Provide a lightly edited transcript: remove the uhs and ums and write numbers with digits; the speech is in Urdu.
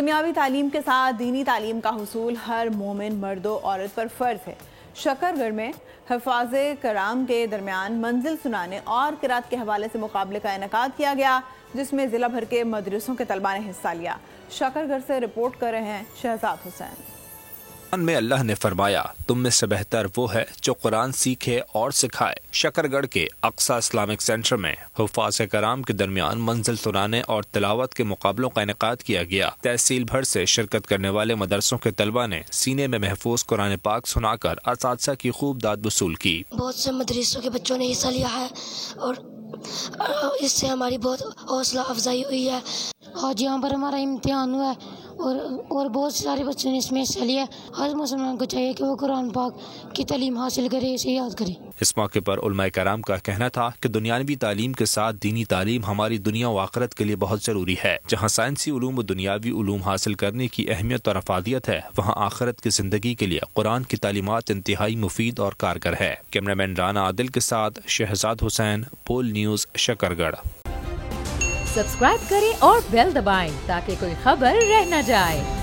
دنیاوی تعلیم کے ساتھ دینی تعلیم کا حصول ہر مومن مرد و عورت پر فرض ہے۔ شکر گڑھ میں حفاظ کرام کے درمیان منزل سنانے اور قرات کے حوالے سے مقابلے کا انعقاد کیا گیا، جس میں ضلع بھر کے مدرسوں کے طلباء نے حصہ لیا۔ شکر گڑھ سے رپورٹ کر رہے ہیں شہزاد حسین۔ قرآن میں اللہ نے فرمایا، تم میں سے بہتر وہ ہے جو قرآن سیکھے اور سکھائے۔ شکر گڑھ کے اقصی اسلامک سینٹر میں حفاظ کرام کے درمیان منزل سنانے اور تلاوت کے مقابلوں کا انعقاد کیا گیا۔ تحصیل بھر سے شرکت کرنے والے مدرسوں کے طلباء نے سینے میں محفوظ قرآن پاک سنا کر اساتذہ کی خوب داد وصول کی۔ بہت سے مدرسوں کے بچوں نے حصہ لیا ہے اور اس سے ہماری بہت حوصلہ افزائی ہوئی ہے۔ آج یہاں پر ہمارا امتحان ہوا ہے اور بہت سارے بچوں نے اس میں حصہ لیا۔ ہر مسلمان کو چاہیے کہ وہ قرآن پاک کی تعلیم حاصل کرے، اسے یاد کرے۔ اس موقع پر علماء کرام کا کہنا تھا کہ دنیاوی تعلیم کے ساتھ دینی تعلیم ہماری دنیا و آخرت کے لیے بہت ضروری ہے۔ جہاں سائنسی علوم و دنیاوی علوم حاصل کرنے کی اہمیت اور افادیت ہے، وہاں آخرت کی زندگی کے لیے قرآن کی تعلیمات انتہائی مفید اور کارگر ہے۔ کیمرہ مین رانا عادل کے ساتھ شہزاد حسین، پول نیوز، شکر گڑھ۔ سبسکرائب کریں اور بیل دبائیں تاکہ کوئی خبر رہ نہ جائے۔